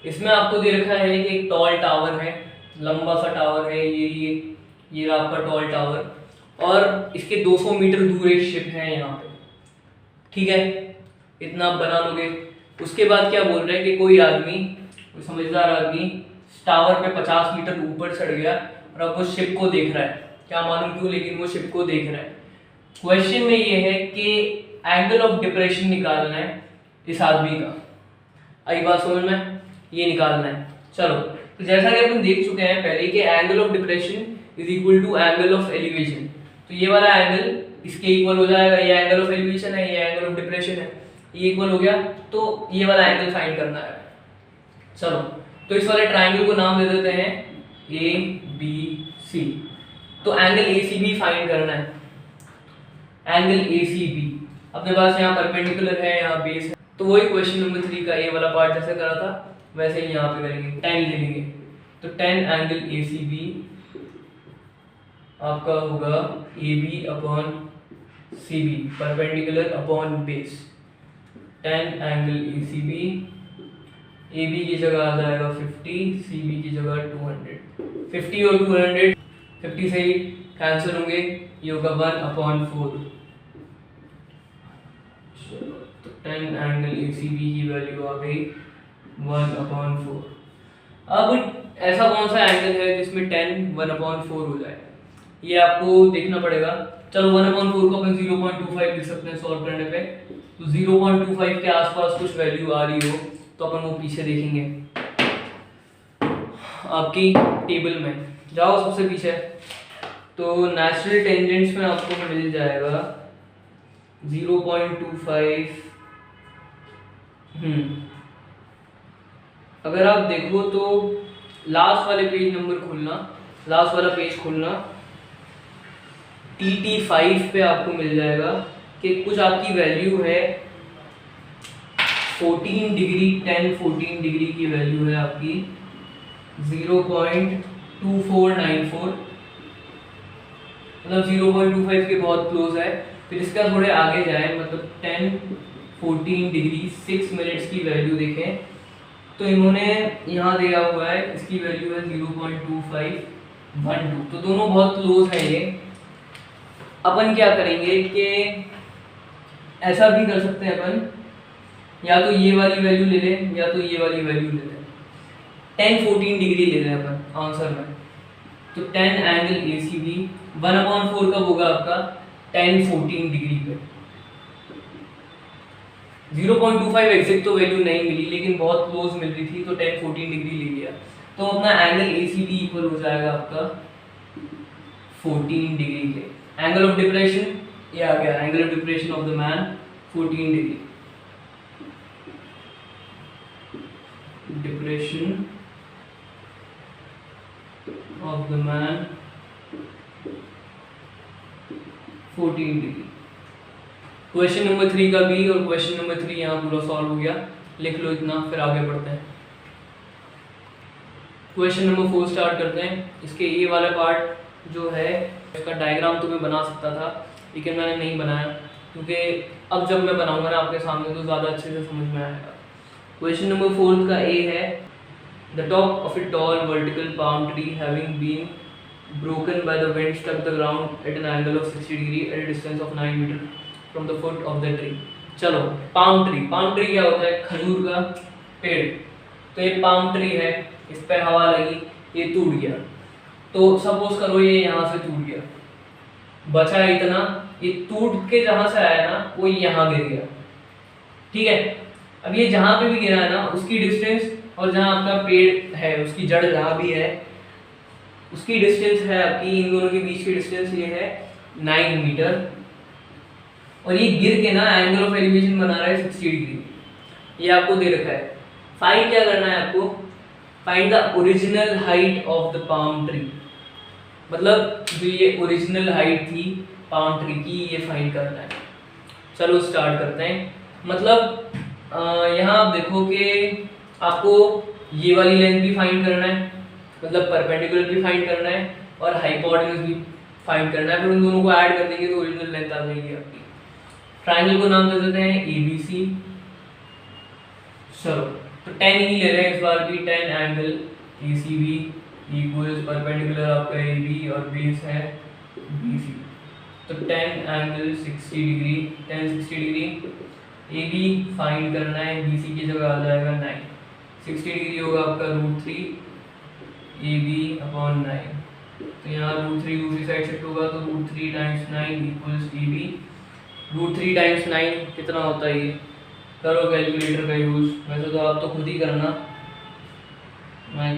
इसमें आपको दे रखा है कि एक टॉल टावर है, लंबा सा टावर है, ये आपका टॉल टावर, और इसके 200 मीटर दूर एक शिप है यहाँ पे। ठीक है, इतना आप बना लोगे। उसके बाद क्या बोल रहे हैं कि कोई समझदार आदमी टावर पे 50 मीटर ऊपर चढ़ गया और अब वो शिप को देख रहा है, क्या मालूम क्यों, लेकिन वो शिप को देख रहा है। क्वेश्चन में ये है कि एंगल ऑफ डिप्रेशन निकालना है इस आदमी का। आई बात समझ में? ये निकालना है। चलो, तो जैसा कि अपन देख चुके हैं पहले कि angle of depression is equal to angle of elevation. तो ये वाला एंगल इसके इक्वल हो जाएगा, ये एंगल ऑफ एलिवेशन है, ये एंगल ऑफ डिप्रेशन है, ये इक्वल हो गया। तो ये वाला एंगल फाइंड करना है। चलो, तो इस वाले ट्राइंगल को नाम दे देते हैं ABC। तो एंगल ACB फाइंड करना है। एंगल ACB अपने पास यहाँ परपेंडिकुलर है, यहाँ बेस है, तो वही क्वेश्चन नंबर 3 का ए वाला पार्ट जैसे करा था वैसे ही यहाँ पे करेंगे, 10 ले लेंगे। तो 10 एंगल ACB आपका होगा AB upon CB, perpendicular upon base. 10 angle ACB, AB की जगह आ जाएगा 50, CB की जगह 200। 50 और 200 50 से ही कैंसिल होंगे, ये होगा 1/4। तो 10 एंगल ACB की वैल्यू आ गई 1/4। अब ऐसा कौन सा एंगल है जिसमें 10 1/4 हो जाए, ये आपको देखना पड़ेगा। चलो 1/4 को अपन 0.25 लिख सकते हैं सॉल्व करने पे। तो 0.25 के आसपास कुछ वैल्यू आ रही हो तो अपन वो पीछे देखेंगे, आपकी टेबल में जाओ सबसे पीछे। तो नेचुरल टेंजेंट्स में आपको मिल जाएगा 0.25। अगर आप देखो तो लास्ट वाले पेज नंबर खोलना, लास्ट वाला पेज खोलना, TT5 पे आपको मिल जाएगा कि कुछ आपकी वैल्यू है 14 डिग्री, 10-14 डिग्री की वैल्यू है आपकी 0.2494, मतलब 0.25 के बहुत क्लोज है। फिर इसका थोड़े आगे जाए, मतलब 10-14 डिग्री 6 मिनट्स की वैल्यू देखें तो इन्होंने यहाँ दिया हुआ है, इसकी वैल्यू है 0.2512। तो दोनों बहुत क्लोज है ये। अपन क्या करेंगे कि ऐसा भी कर सकते हैं अपन, या तो ये वाली वैल्यू ले लें या तो ये वाली वैल्यू ले लें। 10-14 डिग्री ले लें अपन आंसर में। तो 10 एंगल ACB 1/4 कब होगा आपका 10-14 डिग्री पे। 0.25 एग्जैक्ट तो वैल्यू नहीं मिली लेकिन बहुत क्लोज मिल रही थी, तो 10-14 डिग्री ले लिया। तो अपना एंगल ACB इक्वल हो जाएगा आपका 14 डिग्री के। एंगल ऑफ डिप्रेशन ये आ गया, angle of depression of the man 14 degree. Depression of the man 14 degree. Question number 3 का भी, और क्वेश्चन नंबर 3 यहाँ पूरा सॉल्व हो गया, लिख लो इतना, फिर आगे बढ़ते हैं। क्वेश्चन नंबर 4 स्टार्ट करते हैं। इसके ये वाला पार्ट जो है इसका डायग्राम तो मैं बना सकता था लेकिन मैंने नहीं बनाया, क्योंकि अब जब मैं बनाऊंगा ना आपके सामने तो ज़्यादा अच्छे से समझ में आएगा। क्वेश्चन नंबर 4 का ए है, the top of a tall vertical palm tree having been broken by the wind struck the ground at an angle of 60 degree at a distance of 9 meter from the foot of the tree। चलो palm tree क्या होता है, खजूर का पेड़। तो ये palm tree है, इस पे हवा लगी, ये टूट गया। तो सपोज करो ये यहाँ से टूट गया, बचा इतना, ये टूट के जहाँ से आया ना वो यहाँ गिर गया, ठीक है। अब ये जहाँ पे भी गिरा है ना उसकी डिस्टेंस, और जहाँ आपका पेड़ है उसकी जड़ जहाँ भी है उसकी डिस्टेंस है आपकी, इन दोनों के बीच की डिस्टेंस ये है 9 मीटर। और ये गिर के ना एंगल ऑफ एलिवेशन बना रहा है 60 डिग्री, ये आपको दे रखा है। फाइंड क्या करना है आपको, find the original height of the palm tree, मतलब जो ये ओरिजिनल हाइट थी पाम ट्री की ये फाइंड करना है। चलो स्टार्ट करते हैं। मतलब यहाँ आप देखो कि आपको ये वाली लेंथ भी फाइंड करना है, मतलब परपेंडिकुलर भी फाइंड करना है और हाइपोटेन्यूज भी फाइंड करना है। फिर उन दोनों को ऐड कर देंगे तो ओरिजिनल लेंथ आ जाएगी आपकी। ट्रायंगल को नाम दे देते हैं ABC। चलो तो 10 ही ले रहे हैं इस बार भी। 10 एंगल ACB इक्वल्स परपेंडिकुलर आपका AB और बेस है BC। तो 10 angle 60 degree, 10-60 degree AB find करना है, BC की जगह आ जाएगा 9। 60 डिग्री होगा आपका √3 AB/9। तो यहाँ √3 दूसरी साइड शिफ्ट होगा तो √3 × 9 इक्वल्स AB। √3 × 9 कितना होता है ये, करो कैलकुलेटर का यूज़। वैसे तो आप तो खुद ही करना, मैं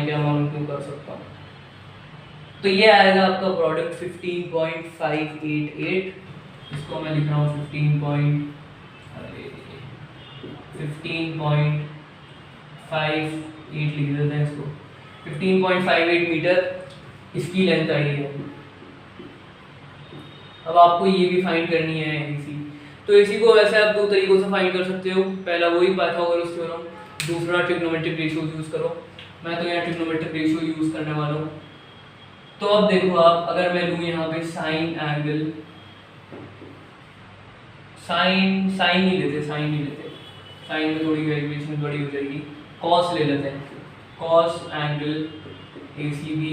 क्या मालूम क्यों कर सकता हूँ। तो ये आएगा आपका प्रोडक्ट 15.588। इसको मैं लिख रहा हूँ 15.58 लिख देते हैं इसको। 15.58 मीटर इसकी लेंथ आई है। अब आपको ये भी फाइंड करनी है AC। तो AC को वैसे आप दो तरीकों से फाइंड कर सकते हो, पहला वही पाइथागोरस थ्योरम, दूसरा ट्रिग्नोमेट्रिक रेशियो यूज करो। मैं तो यहाँ ट्रिग्नोमेट्रिक रेशियो यूज करने वाला हूँ। तो अब देखो आप, अगर मैं लूँ यहाँ पे साइन एंगल, साइन नहीं लेते, साइन में थोड़ी वेरिएशन बड़ी हो जाएगी, कॉस ले लेते हैं। कॉस एंगल ACB,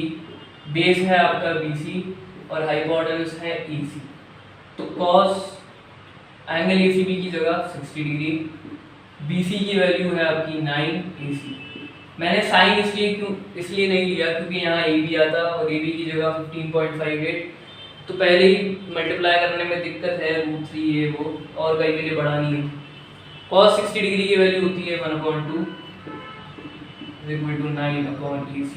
बेस है आपका BC और हाइपोटेन्यूज है EC। तो कॉस एंगल ACB की जगह 60 डिग्री, BC की वैल्यू है आपकी 9, AC। मैंने साइन इसलिए नहीं लिया क्योंकि यहाँ AB आता और AB की जगह 15.58, तो पहले ही मल्टीप्लाई करने में दिक्कत है, √3 ये वो, और कहीं के लिए बढ़ा नहीं है। cos 60 डिग्री की वैल्यू होती है 1/2 = 9/AC।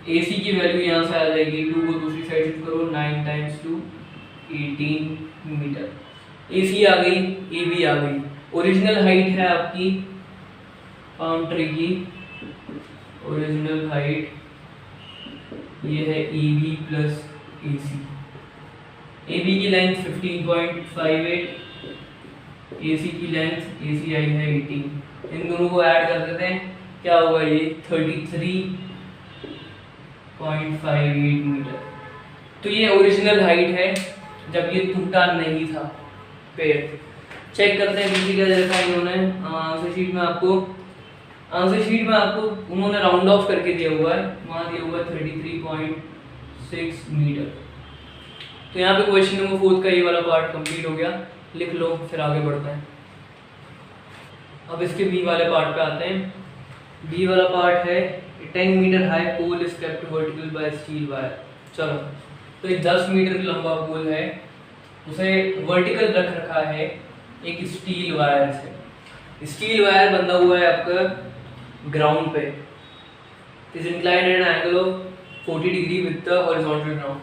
AC की वैल्यू यहाँ से आ जाएगी, 2 को दूसरी साइड शिफ्ट करो, 9 × 2 18 मीटर। AC आ गई, AB आ गई। ओरिजिनल हाइट है आपकी पाम ट्री की, ओरिजिनल हाइट ये है EB प्लस AC। AB की लेंथ 15.58, AC की लेंथ AC आई है 18। इन दोनों को ऐड कर देते हैं, क्या होगा ये 33.58 मीटर। तो ये ओरिजिनल हाइट है जब ये टूटा नहीं था पेड़। चेक करते हैं बीसी क्या देखा इन्होंने आंसर शीट में आपको उन्होंने राउंड ऑफ करके दिया हुआ है, वहाँ दिया हुआ है 33.6 मीटर। तो यहाँ पे क्वेश्चन नंबर 4 का ये वाला पार्ट कंप्लीट हो गया, लिख लो, फिर आगे बढ़ते हैं। अब इसके बी वाले पार्ट पे आते हैं। बी वाला पार्ट है 10 metre high pole is kept vertical by steel wire. चलो, तो एक 10 मीटर लंबा पोल है, उसे वर्टिकल रख रखा है एक स्टील वायर से। स्टील वायर बंधा हुआ है आपका ग्राउंड पे, is inclined eight an angle of 40 degree with the horizontal ground.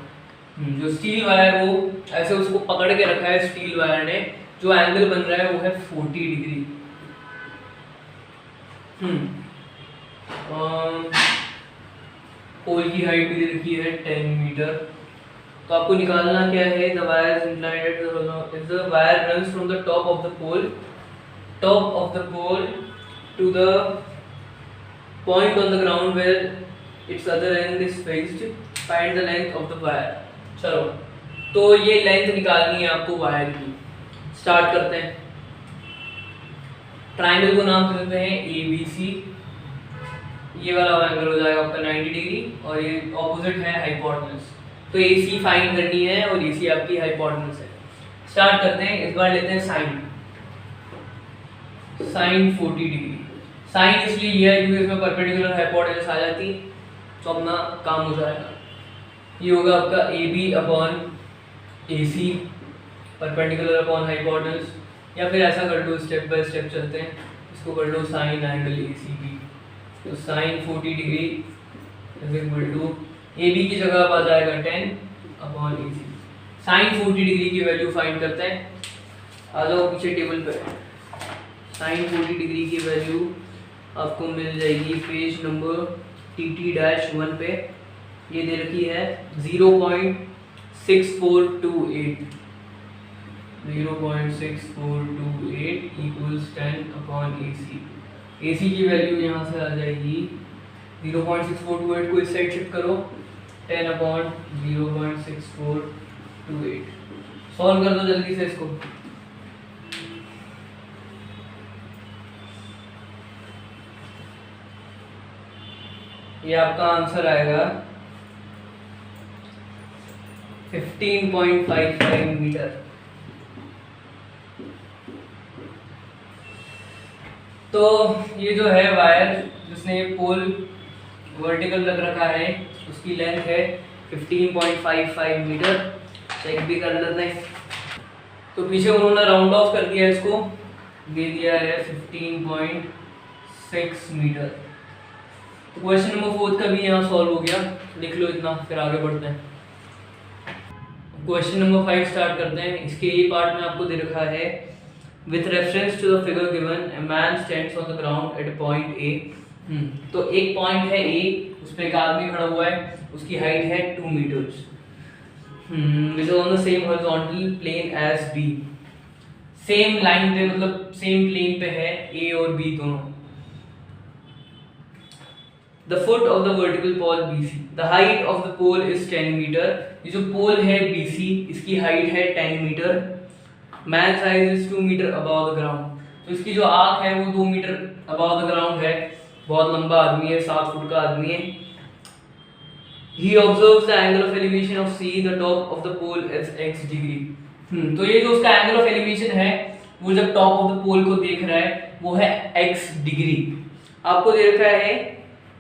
जो स्टील वायर वो ऐसे उसको पकड़ के रखा है स्टील वायर ने, जो एंगल बन रहा है वो है 40 डिग्री। पोल की हाइट भी रखी है 10 मीटर। तो आपको निकालना क्या है, the wire is inclined at the wire runs from the top of the pole to the point on the ground where its other end is fixed, find the length of the wire. चलो, तो ये length निकालनी है आपको wire की। Start करते हैं। Triangle को नाम देते हैं ABC। ये वाला एंगल हो जाएगा आपका 90 डिग्री और ये ऑपोजिट है हाइपोटेन्यूज। तो AC फाइंड करनी है और AC आपकी हाइपोटेन्यूज है। स्टार्ट करते हैं। इस बार लेते हैं साइन 40 डिग्री। साइन इसलिए लिया है क्योंकि इसमें परपेंडिकुलर हाइपोटेन्यूज आ जाती, तो अपना काम हो जाएगा। ये होगा आपका AB upon AC perpendicular upon hypotenuse, या फिर ऐसा कर लो, स्टेप बाय स्टेप चलते हैं। इसको कर लो साइन एंगल ACB। तो sine 40 degree is equal to AB की जगह अब आ जाएगा 10 अपॉन AC। साइन 40 डिग्री की वैल्यू फाइंड करते हैं। आ जाओ पीछे टेबल पे। साइन 40 डिग्री की वैल्यू आपको मिल जाएगी पेज नंबर TT-1 पे। ये दे रखी है 0.6428 इक्वल्स 10 अपॉन AC। AC की वैल्यू यहाँ से आ जाएगी 0.6428 को इस साइड शिफ्ट करो, 10 अपॉन 0.6428। सॉल्व कर दो जल्दी से इसको। ये आपका आंसर आएगा 15.55 मीटर। तो ये जो है वायर जिसने पोल वर्टिकल रख रखा है, उसकी लेंथ है 15.55 मीटर। चेक भी कर लेते हैं। तो पीछे उन्होंने राउंड ऑफ कर दिया, इसको दे दिया है 15.6 मीटर। तो क्वेश्चन नंबर 4 का भी यहाँ सॉल्व हो गया, लिख लो इतना, फिर आगे बढ़ते हैं। क्वेश्चन नंबर 5 स्टार्ट करते हैं। इसके ये पार्ट में आपको दे रखा है, with reference to the figure given, a man stands on the ground at point A तो एक पॉइंट है ए, उस पर एक आदमी खड़ा हुआ है, उसकी हाइट है 2 metres, which is on the same horizontal plane as B, same line पे मतलब सेम प्लेन पे है ए और बी दोनों। The foot of the vertical pole BC, the height of the pole is 10 metre. ये जो पोल है BC, इसकी हाइट है 10 metre. Man size is 2 metre above the ground, तो इसकी जो आँख है वो 2 मीटर above the ground है, बहुत लंबा आदमी है, 7 फुट का आदमी है। He observes the angle of elevation of C, the top of the pole is x degree। तो ये जो उसका एंगल ऑफ एलिवेशन है, वो जब टॉप ऑफ द पोल को देख रहा है वो है x डिग्री। आपको दे रखा है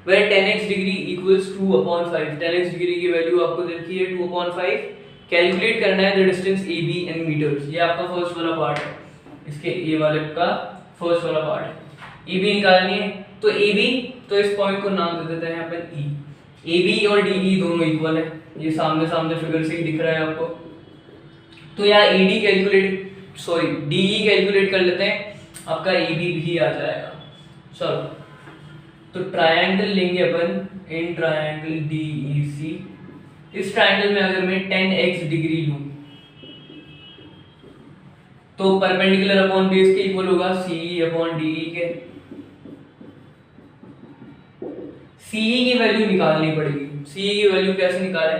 where 10x degree equals 2/5, 10x degree की वैल्यू आपको दे रखी है 2/5। कैलकुलेट करना है the distance AB in metres, ये आपका फर्स्ट वाला पार्ट है, इसके ए वाले का फर्स्ट वाला पार्ट है। AB निकालनी है, तो AB, तो इस पॉइंट को नाम दे देते हैं अपन E। AB और DE दोनों इक्वल है, ये सामने सामने फिगर से ही दिख रहा है आपको। तो यहाँ DE कैलकुलेट कर लेते हैं, आपका AB भी आ जाएगा। चलो, तो ट्रायंगल लेंगे अपन इन ट्रायंगल DEC। इस ट्रायंगल में अगर मैं 10x डिग्री लूं तो परपेंडिकुलर अपॉन बेस के इक्वल होगा CE अपॉन DE के। CE की वैल्यू निकालनी पड़ेगी। CE की वैल्यू कैसे निकालें?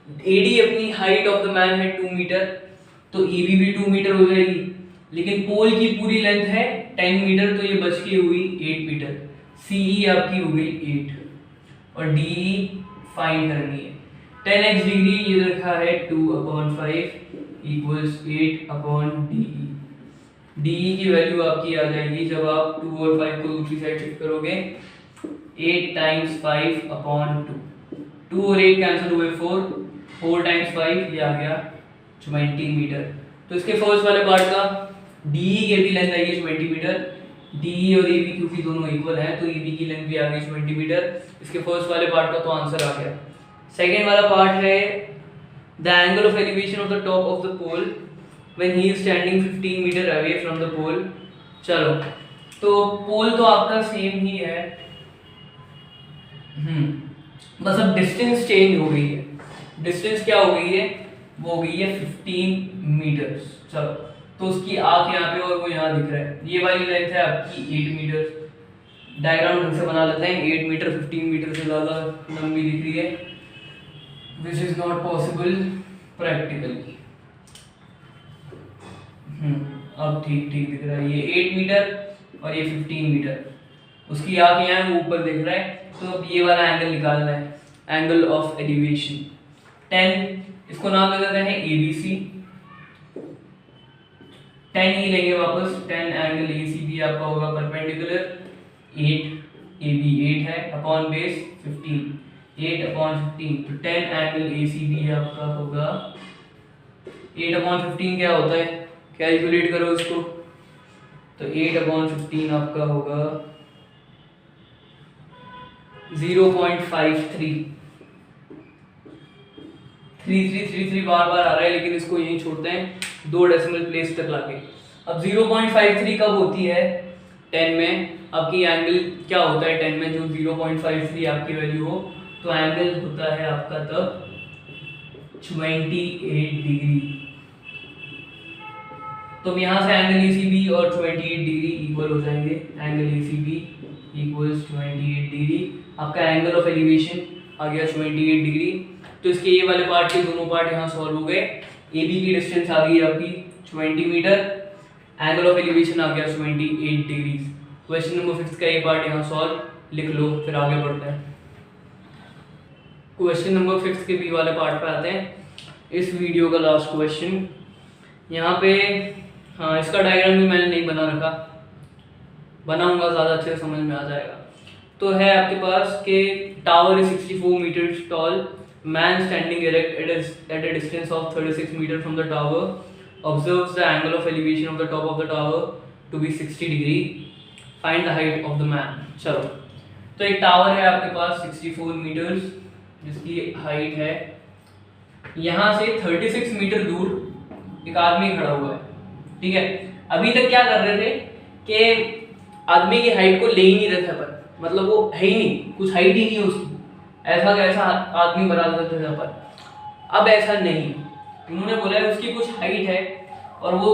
AD अपनी हाइट ऑफ द मैन है 2 मीटर, तो EB भी 2 मीटर हो जाएगी, लेकिन पोल की पूरी लेंथ है 10 मीटर, तो ये बच के हुई 8 मीटर। CE आपकी हो गई 8 और DE फाइंड करनी है। 10x डिग्री ये रखा है 2/5 इक्वल्स 8/DE। DE की वैल्यू आपकी आ जाएगी जब आप 2 और 5 को दूसरी साइड शिफ्ट करोगे, 8 टाइम्स 5/2। 2 और 8 कैंसिल हुए 4 टाइम्स 5 ये आ गया 20 मीटर। तो इसके फर्स्ट वाले पार्ट का DE की भी लेंथ आई है 20 मीटर। DE और AB क्योंकि दोनों इक्वल हैं तो EB की लेंथ भी आ गई 20 मीटर। इसके फर्स्ट वाले पार्ट का तो आंसर आ गया। सेकेंड वाला पार्ट है the angle of elevation of the top of the pole when he is standing 15 metres away from the pole. चलो, तो पोल तो आपका सेम ही है, बस अब डिस्टेंस चेंज हो गई है। डिस्टेंस क्या हो गई है? वो हो गई है 15 मीटर्स। चलो, तो उसकी आंख यहाँ पे और वो यहाँ दिख रहा है, ये वाली लेंथ है आपकी 8 मीटर। डायग्राम ढंग से बना लेते हैं। 8 मीटर 15 मीटर से ज़्यादा लंबी दिख रही है, which is not possible practically. अब ठीक दिख रहा है, ये 8 मीटर और ये 15 मीटर। उसकी आंख यहाँ वो ऊपर दिख रहा है, तो अब ये वाला एंगल निकालना है, एंगल ऑफ एलिवेशन 10। इसको नाम दे देते हैं ABC। 10 ही लेंगे वापस। 10 एंगल ACB आपका होगा परपेंडिकुलर 8, AB 8 है अपॉन बेस 15, 8/15, तो 10 एंगल ACB आपका होगा 8/15 क्या होता है? कैलकुलेट करो इसको, तो 8/15 आपका होगा 0.53। 3333 बार बार आ रहा है, लेकिन इसको यहीं छोड़ते हैं 2 डेसिमल प्लेस तक लाके। अब 0.53 कब होती है 10 में? आपकी एंगल क्या होता है 10 में जो 0.53 आपकी वैल्यू हो? तो एंगल होता है आपका तब 28 डिग्री। तो यहाँ से एंगल ACB और 28 डिग्री इक्वल हो जाएंगे। Angle ACB equals 28 degree. आपका एंगल ऑफ एलिवेशन आ गया 28 डिग्री। तो इसके ये वाले पार्ट के दोनों पार्ट यहाँ सॉल्व हो गए। AB की डिस्टेंस आ गई आपकी 20 मीटर, एंगल ऑफ एलिवेशन आ गया 28 डिग्री। क्वेश्चन नंबर 5 का ये पार्ट यहाँ सॉल्व, लिख लो, फिर आगे बढ़ते हैं। क्वेश्चन नंबर 5 के बी वाले पार्ट पे आते हैं। इस वीडियो का लास्ट क्वेश्चन यहाँ पे, हाँ इसका डायग्राम भी मैंने नहीं बना रखा, बनाऊंगा ज़्यादा अच्छे से समझ में आ जाएगा। तो है आपके पास कि tower is 64 metre tall, man standing erect at a distance of 36 meter from the tower observes the angle of elevation of the top of the tower to be 60 degree, find the height of the man। चलो, तो एक tower है आपके पास 64 metres जिसकी height है, यहाँ से 36 metre दूर एक आदमी खड़ा हुआ है, ठीक है। अभी तक क्या कर रहे थे कि आदमी की हाइट को ले ही नहीं रहे थे अपन, मतलब वो है ही नहीं, कुछ हाइट ही नहीं है उसकी, ऐसा कैसा आदमी बना देते थे पर। अब ऐसा नहीं, उन्होंने बोला है उसकी कुछ हाइट है और वो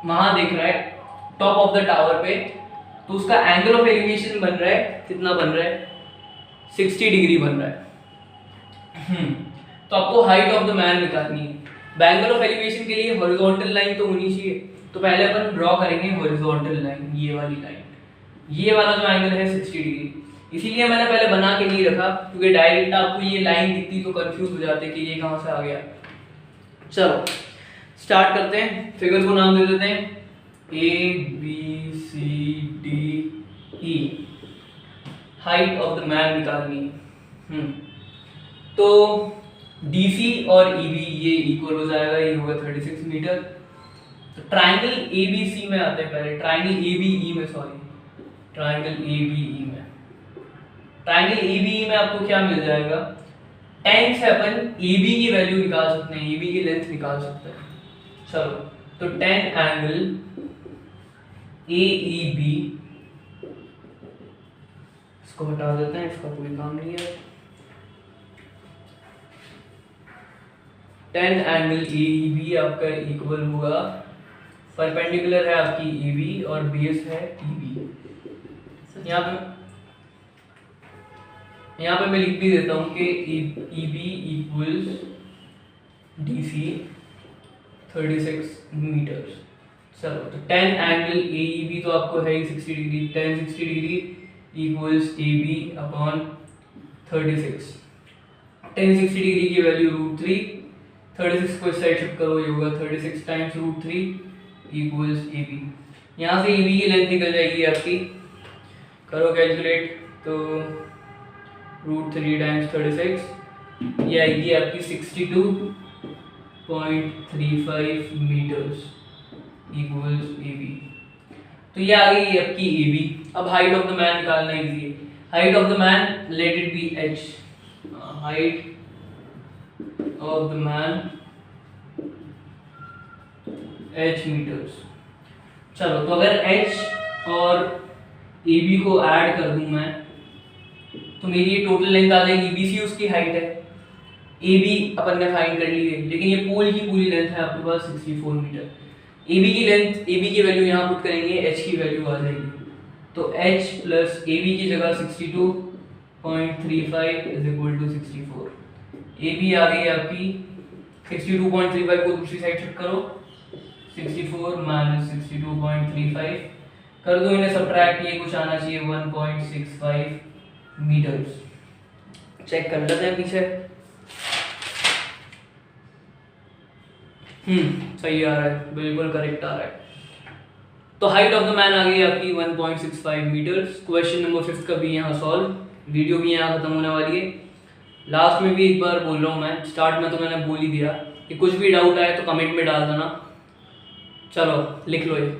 वहां देख रहा है टॉप ऑफ द टावर पे, तो उसका एंगल ऑफ एलिवेशन बन रहा है, कितना बन रहा है, 60 डिग्री बन रहा है। तो आपको हाइट ऑफ द मैन निकालनी है। एंगल ऑफ एलिवेशन के लिए हॉरिजॉन्टल लाइन तो होनी चाहिए, तो पहले अपन ड्रॉ करेंगे हॉरिजॉन्टल लाइन, ये वाली लाइन, ये वाला जो एंगल है 60 डिग्री। इसीलिए मैंने पहले बना के नहीं रखा, क्योंकि डायरेक्ट आपको ये लाइन दिखती तो कंफ्यूज हो जाते कि ये कहाँ से आ गया। चलो स्टार्ट करते हैं, फिगर को नाम दे देते हैं ABCDE। Height of the man निकालनी है। तो DC और EB ये इक्वल हो जाएगा, ये होगा 36 मीटर। तो ट्राइंगल ABC में आते हैं पहले, ट्राइंगल ABE में, सॉरी ट्राइंगल ABE में, ट्राइंगल ABE में आपको क्या मिल जाएगा, 10 से अपन AB की वैल्यू निकाल सकते हैं, AB की लेंथ निकाल सकते हैं। चलो तो 10 एंगल AEB, इसको हटा देते हैं, इसका कोई काम नहीं है। 10 एंगल AEB आपका इक्वल हुआ, परपेंडिकुलर है आपकी AB और बेस है EB। यहाँ पे मैं लिख भी देता हूँ कि EB इक्वल्स DC 36 मीटर्स। चलो तो 10 एंगल AEB तो आपको है ही 60 degree, 10 60 degree equals AB upon 36। 10 60 degree की वैल्यू √3, 36 को इस साइड शिफ्ट करो, ये होगा 36 टाइम्स √3 इक्वल्स AB। यहाँ से AB की लेंथ निकल जाएगी आपकी, करो कैलकुलेट, तो √3 टाइम्स 36, ये आएगी आपकी 62.35 मीटर्स इक्वल्स AB। तो ये आ गई आपकी AB। अब हाइट ऑफ द मैन निकालना इजी है। Height of the man let it be H, height of the man H metres. चलो तो अगर H और AB को ऐड कर दूं मैं, तो मेरी ये टोटल लेंथ आ जाएगी। BC उसकी हाइट है, AB अपन ने फाइंड कर ली है, लेकिन ये पोल की पूरी लेंथ है आपके पास 64 मीटर। AB की लेंथ, AB की वैल्यू यहाँ पुट करेंगे, H की वैल्यू आ जाएगी, तो H प्लस AB की जगह 62.35 इज इक्वल टू 64। AB आ गई आपकी 62.35 को दूसरी साइड शिफ्ट करो, 64 माइनस 62.35 कर दो इन्हें सब्ट्रैक्ट, ये कुछ आना चाहिए 1.65 मीटर्स। चेक कर लेते हैं पीछे, सही आ रहा है, बिल्कुल करेक्ट आ रहा है। तो हाइट ऑफ द मैन आ गई आपकी 1.65 मीटर्स। क्वेश्चन नंबर 5 का भी यहाँ सॉल्व, वीडियो भी यहाँ खत्म होने वाली है। लास्ट में भी एक बार बोल रहा हूँ मैं, स्टार्ट में तो मैंने बोल ही दिया कि कुछ भी डाउट आए तो कमेंट में डाल देना। चलो लिख लो ये।